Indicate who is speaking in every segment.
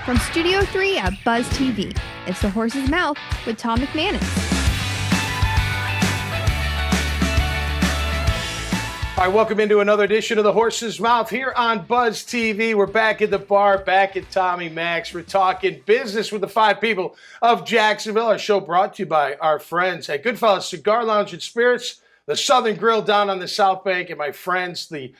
Speaker 1: From Studio 3 at Buzz TV, it's The Horse's Mouth with Tom McManus.
Speaker 2: All right, welcome into another edition of The Horse's Mouth here on Buzz TV. We're back at the bar, back at Tommy Mac's. We're talking business with the five people of Jacksonville. Our show brought to you by our friends at Goodfellas Cigar Lounge and Spirits, the Southern Grill down on the South Bank, and my friends, the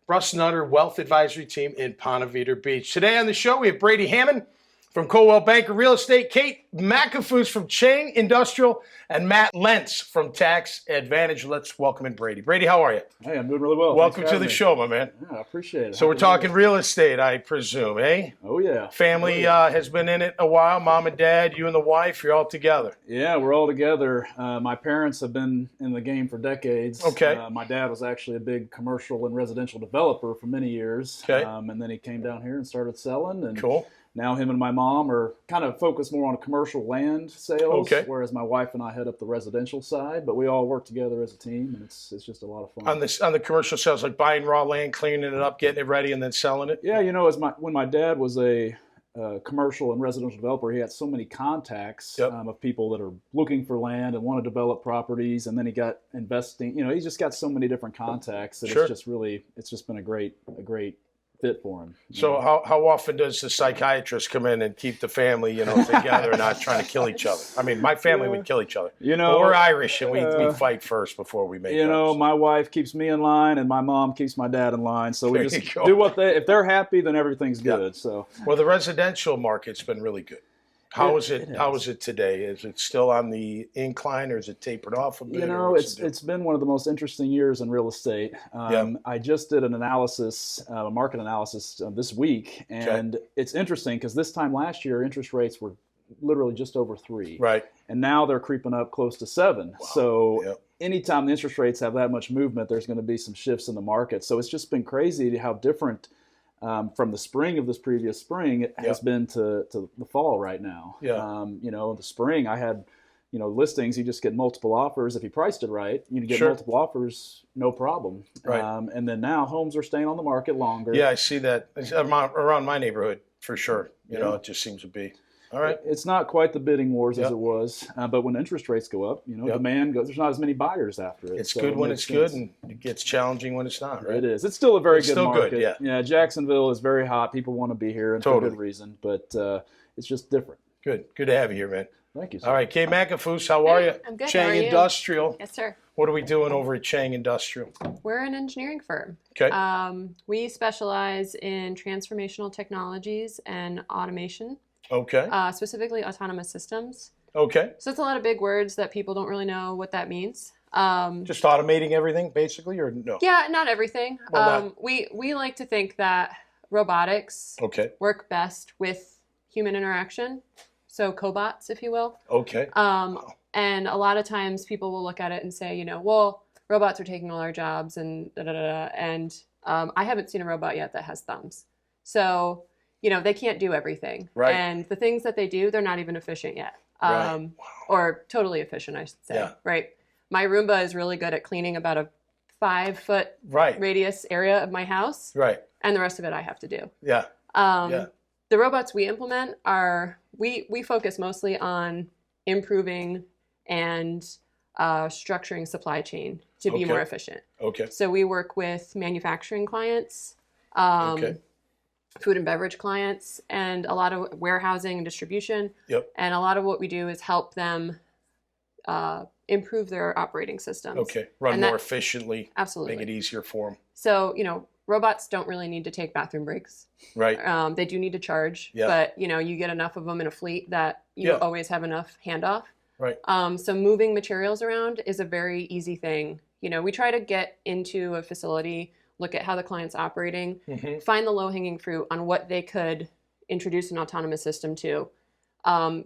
Speaker 2: Russ Nutter Wealth Advisory Team in Ponte Vedra Beach. Today on the show, we have Brady Hammond from Coldwell Banker Real Estate, Kate McAfoose from Chang Industrial, and Matt Lents from Tax Advantage. Let's welcome in Brady. Brady, how are you?
Speaker 3: Hey, I'm doing really well.
Speaker 2: Welcome to the show, my man.
Speaker 3: Yeah, I appreciate it.
Speaker 2: So we're talking real estate, I presume, eh?
Speaker 3: Oh, yeah.
Speaker 2: Family has been in it a while. Mom and dad, you and the wife, you're all together.
Speaker 3: Yeah, we're all together. My parents have been in the game for decades.
Speaker 2: Okay.
Speaker 3: My dad was actually a big commercial and residential developer for many years.
Speaker 2: Okay.
Speaker 3: And then he came down here and started selling. And
Speaker 2: Cool.
Speaker 3: now him and my mom are kind of focused more on commercial land sales,
Speaker 2: Okay.
Speaker 3: whereas my wife and I head up the residential side. But we all work together as a team, and it's just a lot of fun.
Speaker 2: On the commercial sales, like buying raw land, cleaning it up, getting it ready, and then selling it?
Speaker 3: Yeah, you know, when my dad was a commercial and residential developer, he had so many contacts
Speaker 2: Yep.
Speaker 3: of people that are looking for land and want to develop properties, and then he got investing. You know, he's just got so many different contacts that
Speaker 2: Sure.
Speaker 3: it's just been a great fit for him.
Speaker 2: So how often does the psychiatrist come in and keep the family, together and not trying to kill each other? I mean, my family would kill each other.
Speaker 3: You know,
Speaker 2: but we're Irish, and we fight first before we make up.
Speaker 3: My wife keeps me in line, and my mom keeps my dad in line. So we
Speaker 2: There
Speaker 3: just
Speaker 2: you go.
Speaker 3: do if they're happy, then everything's good.
Speaker 2: Yeah.
Speaker 3: So
Speaker 2: Well, the residential market's been really good. How is it?
Speaker 3: it
Speaker 2: How
Speaker 3: has.
Speaker 2: is it today? Is it still on the incline, or is it tapered off a bit?
Speaker 3: You know, it's been one of the most interesting years in real estate. I just did an analysis, a market analysis this week, and it's interesting because this time last year, interest rates were literally just over 3.
Speaker 2: Right.
Speaker 3: And now they're creeping up close to 7.
Speaker 2: Wow.
Speaker 3: So
Speaker 2: Yep.
Speaker 3: anytime the interest rates have that much movement, there's going to be some shifts in the market. So it's just been crazy how different from the spring of this previous spring it has been to the fall right now.
Speaker 2: Yeah.
Speaker 3: The spring I had, listings, you just get multiple offers. If you priced it right, you get
Speaker 2: Sure.
Speaker 3: multiple offers, no problem.
Speaker 2: Right.
Speaker 3: And then now homes are staying on the market longer.
Speaker 2: Yeah, I see that. It's around my neighborhood for sure. It just seems to be. All right.
Speaker 3: It's not quite the bidding wars
Speaker 2: Yep.
Speaker 3: as it was, but when interest rates go up,
Speaker 2: Yep.
Speaker 3: demand goes. There's not as many buyers after it.
Speaker 2: It's
Speaker 3: so
Speaker 2: good when
Speaker 3: makes
Speaker 2: it's good,
Speaker 3: sense.
Speaker 2: and it gets challenging when it's not, right?
Speaker 3: It is. It's still a very
Speaker 2: It's
Speaker 3: good
Speaker 2: still good,
Speaker 3: market.
Speaker 2: yeah.
Speaker 3: Yeah, Jacksonville is very hot. People want to be here, and for
Speaker 2: Totally.
Speaker 3: good reason. But it's just different.
Speaker 2: Good to have you here, man.
Speaker 3: Thank you, sir.
Speaker 2: All right, Kate McAfoose, how are you?
Speaker 4: I'm good.
Speaker 2: Chang
Speaker 4: How are you?
Speaker 2: Industrial.
Speaker 4: Yes, sir.
Speaker 2: What are we doing over at Chang Industrial?
Speaker 4: We're an engineering firm.
Speaker 2: Okay.
Speaker 4: We specialize in transformational technologies and automation,
Speaker 2: Okay.
Speaker 4: specifically autonomous systems.
Speaker 2: Okay.
Speaker 4: So it's a lot of big words that people don't really know what that means.
Speaker 2: Just automating everything, basically, or no?
Speaker 4: Yeah, not everything.
Speaker 2: Well,
Speaker 4: We like to think that robotics
Speaker 2: Okay.
Speaker 4: work best with human interaction, so cobots, if you will.
Speaker 2: Okay.
Speaker 4: And a lot of times people will look at it and say, well, robots are taking all our jobs and da-da-da-da. And I haven't seen a robot yet that has thumbs. So, they can't do everything.
Speaker 2: Right.
Speaker 4: And the things that they do, they're not even efficient yet.
Speaker 2: Right.
Speaker 4: Or totally efficient, I should say.
Speaker 2: Yeah.
Speaker 4: Right. My Roomba is really good at cleaning about a 5-foot
Speaker 2: Right.
Speaker 4: radius area of my house.
Speaker 2: Right.
Speaker 4: And the rest of it I have to do.
Speaker 2: Yeah. Yeah.
Speaker 4: The robots we implement we focus mostly on improving and structuring supply chain to be
Speaker 2: Okay.
Speaker 4: more efficient.
Speaker 2: Okay.
Speaker 4: So we work with manufacturing clients,
Speaker 2: Okay.
Speaker 4: food and beverage clients, and a lot of warehousing and distribution.
Speaker 2: Yep.
Speaker 4: And a lot of what we do is help them improve their operating systems.
Speaker 2: Okay. Run
Speaker 4: And
Speaker 2: more
Speaker 4: that-
Speaker 2: efficiently.
Speaker 4: Absolutely.
Speaker 2: Make it easier for them.
Speaker 4: So, robots don't really need to take bathroom breaks.
Speaker 2: Right.
Speaker 4: They do need to charge,
Speaker 2: Yeah.
Speaker 4: but you get enough of them in a fleet that you
Speaker 2: Yeah.
Speaker 4: always have enough handoff.
Speaker 2: Right.
Speaker 4: So moving materials around is a very easy thing. We try to get into a facility, look at how the client's operating,
Speaker 2: Mm-hmm.
Speaker 4: find the low-hanging fruit on what they could introduce an autonomous system to,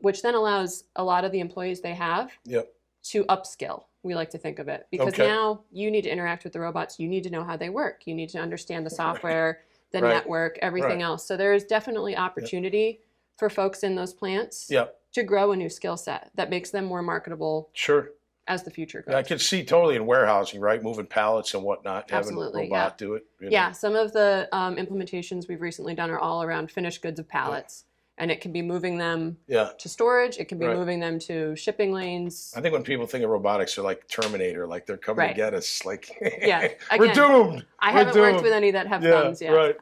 Speaker 4: which then allows a lot of the employees they have
Speaker 2: Yep.
Speaker 4: to upskill. We like to think of it because
Speaker 2: Okay.
Speaker 4: now you need to interact with the robots. You need to know how they work. You need to understand the software, the
Speaker 2: Right.
Speaker 4: network, everything
Speaker 2: Right.
Speaker 4: else. So there is definitely opportunity for folks in those plants
Speaker 2: Yep.
Speaker 4: to grow a new skill set that makes them more marketable
Speaker 2: Sure.
Speaker 4: as the future goes.
Speaker 2: I can see totally in warehousing, right? Moving pallets and whatnot.
Speaker 4: Absolutely,
Speaker 2: Having a robot do it.
Speaker 4: Yeah, some of the implementations we've recently done are all around finished goods of pallets. And it can be moving them
Speaker 2: Yeah.
Speaker 4: to storage. It can be
Speaker 2: Right.
Speaker 4: moving them to shipping lanes.
Speaker 2: I think when people think of robotics, they're like Terminator, like they're coming to
Speaker 4: Right.
Speaker 2: get us. Like,
Speaker 4: Yeah.
Speaker 2: we're
Speaker 4: Again,
Speaker 2: doomed.
Speaker 4: I
Speaker 2: We're
Speaker 4: haven't worked
Speaker 2: doomed.
Speaker 4: with any that have
Speaker 2: Yeah,
Speaker 4: thumbs yet.
Speaker 2: right.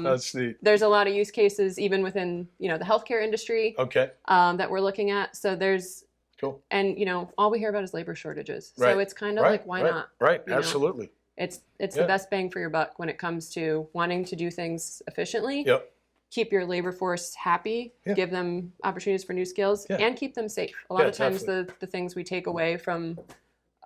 Speaker 2: That's neat.
Speaker 4: There's a lot of use cases even within, the healthcare industry
Speaker 2: Okay,
Speaker 4: that we're looking at. So there's,
Speaker 2: cool.
Speaker 4: and all we hear about is labor shortages.
Speaker 2: Right.
Speaker 4: So it's kind of
Speaker 2: Right,
Speaker 4: like, why
Speaker 2: right,
Speaker 4: not?
Speaker 2: Right,
Speaker 4: you know?
Speaker 2: absolutely.
Speaker 4: It's
Speaker 2: Yeah.
Speaker 4: the best bang for your buck when it comes to wanting to do things efficiently.
Speaker 2: Yep.
Speaker 4: Keep your labor force happy,
Speaker 2: Yeah.
Speaker 4: give them opportunities for new skills,
Speaker 2: Yeah.
Speaker 4: and keep them safe. A lot
Speaker 2: Yeah,
Speaker 4: of times
Speaker 2: definitely.
Speaker 4: the things we take away from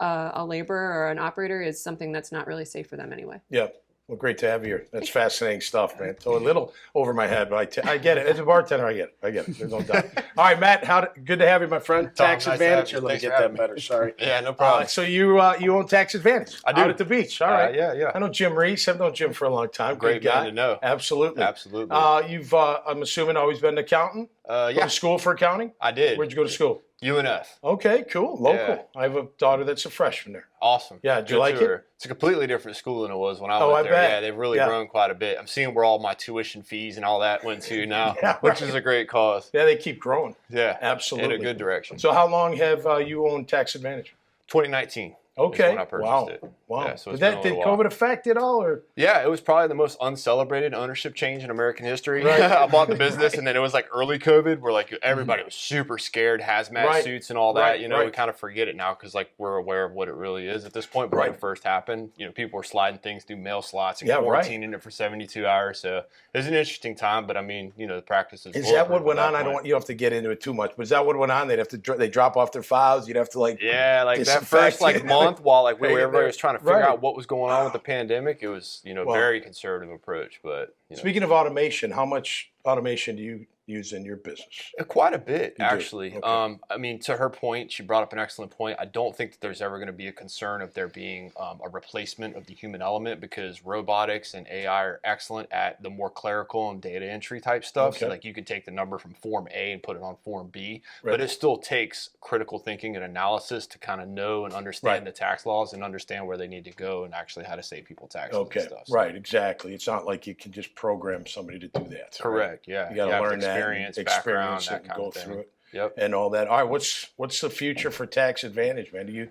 Speaker 4: a laborer or an operator is something that's not really safe for them anyway.
Speaker 2: Yeah. Well, great to have you here. That's fascinating stuff, man. So a little over my head, but I get it. As a bartender, I get it. There's no doubt. All right, Matt, good to have you, my friend.
Speaker 5: Tom,
Speaker 2: Tax
Speaker 5: nice to
Speaker 2: Advantage.
Speaker 5: have you.
Speaker 2: Let me
Speaker 5: Thanks
Speaker 2: get
Speaker 5: for
Speaker 2: that
Speaker 5: having me.
Speaker 2: better. Sorry.
Speaker 5: Yeah, no problem.
Speaker 2: So you own Tax Advantage.
Speaker 5: I do.
Speaker 2: Out at the beach. All right.
Speaker 5: Yeah.
Speaker 2: I know Jim Reese. I've known Jim for a long time.
Speaker 5: Great
Speaker 2: Good guy.
Speaker 5: man to know.
Speaker 2: Absolutely.
Speaker 5: Absolutely.
Speaker 2: You've, I'm assuming, always been an accountant? Go
Speaker 5: Yeah,
Speaker 2: to school for accounting?
Speaker 5: I did.
Speaker 2: Where'd you go to school?
Speaker 5: UNF.
Speaker 2: Okay, cool. Local.
Speaker 5: Yeah.
Speaker 2: I have a daughter that's a freshman there.
Speaker 5: Awesome.
Speaker 2: Yeah, did you
Speaker 5: Good
Speaker 2: like
Speaker 5: to
Speaker 2: it?
Speaker 5: her. It's a completely different school than it was when I
Speaker 2: Oh,
Speaker 5: went
Speaker 2: I
Speaker 5: there.
Speaker 2: bet.
Speaker 5: Yeah, they've really
Speaker 2: Yeah.
Speaker 5: grown quite a bit. I'm seeing where all my tuition fees and all that went to now,
Speaker 2: Yeah,
Speaker 5: which
Speaker 2: right.
Speaker 5: is a great cause.
Speaker 2: Yeah, they keep growing.
Speaker 5: Yeah,
Speaker 2: Absolutely.
Speaker 5: in a good direction.
Speaker 2: So how long have you owned Tax Advantage?
Speaker 5: 2019.
Speaker 2: Okay.
Speaker 5: Is when I purchased
Speaker 2: Wow.
Speaker 5: it.
Speaker 2: Wow.
Speaker 5: Yeah, so it's
Speaker 2: did
Speaker 5: been a
Speaker 2: did
Speaker 5: little while.
Speaker 2: COVID affect it all, or?
Speaker 5: Yeah, it was probably the most uncelebrated ownership change in American history.
Speaker 2: Right.
Speaker 5: I bought the business, and then it was like early COVID, where like everybody was super scared, hazmat
Speaker 2: Right.
Speaker 5: suits and all that.
Speaker 2: Right,
Speaker 5: You know,
Speaker 2: right.
Speaker 5: we kind of forget it now because like we're aware of what it really is at this point. But when
Speaker 2: Right.
Speaker 5: it first happened, people were sliding things through mail slots and
Speaker 2: Yeah, right.
Speaker 5: quarantining it for 72 hours. So it was an interesting time. But I mean, the practice is.
Speaker 2: Is that what
Speaker 5: bulletproof
Speaker 2: went
Speaker 5: at
Speaker 2: on?
Speaker 5: that
Speaker 2: I don't
Speaker 5: point.
Speaker 2: want you have to get into it too much, but is that what went on? They drop off their files. You'd have to like.
Speaker 5: Yeah, like that
Speaker 2: disinfect.
Speaker 5: first month while like
Speaker 2: Hang in
Speaker 5: everybody
Speaker 2: there.
Speaker 5: was trying to figure
Speaker 2: Right.
Speaker 5: out what was going on with the pandemic, it was
Speaker 2: Wow.
Speaker 5: very conservative approach. But
Speaker 2: Speaking of automation, how much automation do you use in your business?
Speaker 5: Quite a bit,
Speaker 2: You do?
Speaker 5: actually.
Speaker 2: Okay.
Speaker 5: I mean, to her point, she brought up an excellent point. I don't think that there's ever going to be a concern of there being a replacement of the human element because robotics and AI are excellent at the more clerical and data entry type stuff. So,
Speaker 2: Okay.
Speaker 5: like, you could take the number from Form A and put it on Form B,
Speaker 2: Right.
Speaker 5: but it still takes critical thinking and analysis to kind of know and understand
Speaker 2: Right.
Speaker 5: the tax laws and understand where they need to go and actually how to save people taxes
Speaker 2: Okay,
Speaker 5: and stuff. So-
Speaker 2: right, exactly. It's not like you can just program somebody to do that. right?
Speaker 5: Correct. Yeah.
Speaker 2: You got to
Speaker 5: have
Speaker 2: learn that,
Speaker 5: experience,
Speaker 2: and
Speaker 5: background,
Speaker 2: experience
Speaker 5: that
Speaker 2: it, and
Speaker 5: kind
Speaker 2: go
Speaker 5: of thing.
Speaker 2: through it,
Speaker 5: Yep.
Speaker 2: and all that. All right, what's the future for Tax Advantage, man? Do you,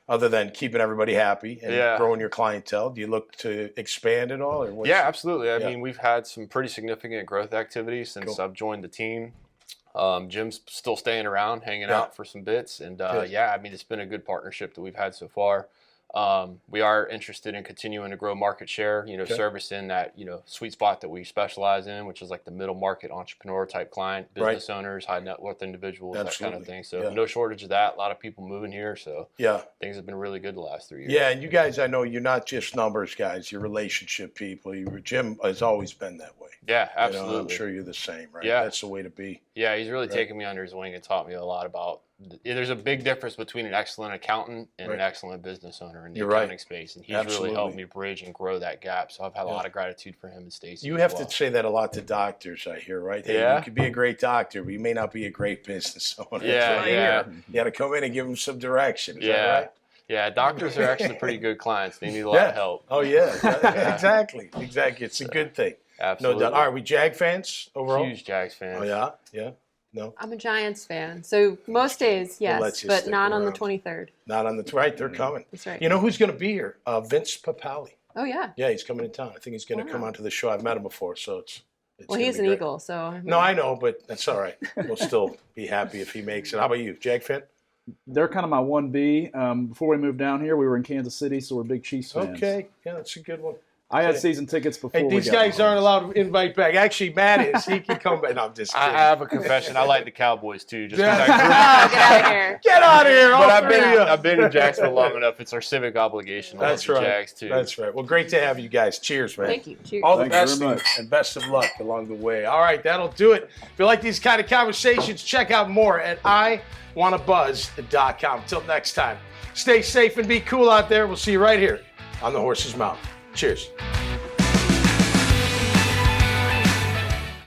Speaker 2: other than keeping everybody happy and
Speaker 5: Yeah.
Speaker 2: growing your clientele, do you look to expand it all, or what's
Speaker 5: Yeah, absolutely. I
Speaker 2: Yeah.
Speaker 5: mean, we've had some pretty significant growth activities since
Speaker 2: Cool.
Speaker 5: I've joined the team. Jim's still staying around, hanging
Speaker 2: Yeah.
Speaker 5: out for some bits. And
Speaker 2: Good.
Speaker 5: yeah, I mean, it's been a good partnership that we've had so far. We are interested in continuing to grow market share,
Speaker 2: Okay.
Speaker 5: service in that, sweet spot that we specialize in, which is like the middle market entrepreneur type client,
Speaker 2: Right.
Speaker 5: business owners, high net worth individuals, that kind
Speaker 2: Absolutely.
Speaker 5: of thing. So
Speaker 2: Yeah.
Speaker 5: no shortage of that. A lot of people moving here. So
Speaker 2: Yeah,
Speaker 5: things have been really good the last 3 years.
Speaker 2: yeah, and you guys, I know you're not just numbers guys; you're relationship people. Jim has always been that way.
Speaker 5: Yeah,
Speaker 2: You
Speaker 5: absolutely.
Speaker 2: know, I'm sure you're the same, right?
Speaker 5: Yeah.
Speaker 2: That's the way to be.
Speaker 5: Yeah, he's really
Speaker 2: Right.
Speaker 5: taken me under his wing and taught me a lot about. There's a big difference between an excellent accountant and an
Speaker 2: Right.
Speaker 5: excellent business owner in the
Speaker 2: You're right.
Speaker 5: accounting space, and he's
Speaker 2: Absolutely.
Speaker 5: really helped me bridge and grow that gap. So I've had a
Speaker 2: Yeah.
Speaker 5: lot of gratitude for him and Stacy.
Speaker 2: You
Speaker 5: as
Speaker 2: have
Speaker 5: well.
Speaker 2: to say that a lot to doctors, I hear, right? Hey,
Speaker 5: Yeah.
Speaker 2: you could be a great doctor, but you may not be a great business owner. That's
Speaker 5: Yeah,
Speaker 2: what I
Speaker 5: yeah.
Speaker 2: hear. You got to come in and give them some direction. Is
Speaker 5: Yeah.
Speaker 2: that right?
Speaker 5: Yeah, doctors are actually pretty good clients. They need a lot
Speaker 2: Yeah.
Speaker 5: of help.
Speaker 2: Oh, yeah. Exactly. Exactly. It's a good thing.
Speaker 5: Absolutely.
Speaker 2: No doubt. All right, we Jag fans overall?
Speaker 5: Huge Jags fan.
Speaker 2: Oh, yeah? Yeah? No?
Speaker 4: I'm a Giants fan, so most days,
Speaker 2: We'll
Speaker 4: yes,
Speaker 2: let you
Speaker 4: but
Speaker 2: stick
Speaker 4: not on the
Speaker 2: around.
Speaker 4: 23rd.
Speaker 2: Not on the right. They're coming.
Speaker 4: That's right.
Speaker 2: You know who's going to be here? Vince Papali.
Speaker 4: Oh yeah.
Speaker 2: Yeah, he's coming in town. I think he's going to
Speaker 4: Wow.
Speaker 2: come onto the show. I've met him before, so it's
Speaker 4: Well,
Speaker 2: gonna
Speaker 4: he's
Speaker 2: be
Speaker 4: an
Speaker 2: great.
Speaker 4: Eagle, so
Speaker 2: No, I know, but that's all right. We'll still be happy if he makes it. How about you, Jag fan?
Speaker 3: They're kind of my 1B. Before we moved down here, we were in Kansas City, so we're big Chiefs fans.
Speaker 2: Okay, yeah, that's a good one.
Speaker 3: I had season tickets before.
Speaker 2: Hey,
Speaker 3: we
Speaker 2: these
Speaker 3: got
Speaker 2: guys
Speaker 3: Mahomes.
Speaker 2: aren't allowed to invite back. Actually, Matt is. He can come back. No, I'm just
Speaker 5: I
Speaker 2: kidding.
Speaker 5: have a confession. I like the Cowboys too. Just 'cause
Speaker 2: Yeah.
Speaker 5: I grew
Speaker 4: Oh, get out of here.
Speaker 2: Get out of here!
Speaker 5: But
Speaker 2: all
Speaker 5: I've
Speaker 2: three
Speaker 5: been
Speaker 2: of you.
Speaker 5: I've been in Jacksonville long enough. It's our civic obligation. I
Speaker 2: That's
Speaker 5: love the
Speaker 2: right.
Speaker 5: Jags too.
Speaker 2: That's right. Well, great to have you guys. Cheers, man.
Speaker 4: Thank you. Cheers.
Speaker 2: All the
Speaker 3: Thank you
Speaker 2: best
Speaker 3: very
Speaker 2: to you,
Speaker 3: much.
Speaker 2: and best of luck along the way. All right, that'll do it. If you like these kind of conversations, check out more at iwannabuzz.com. Until next time, stay safe and be cool out there. We'll see you right here on the Horse's Mouth. Cheers.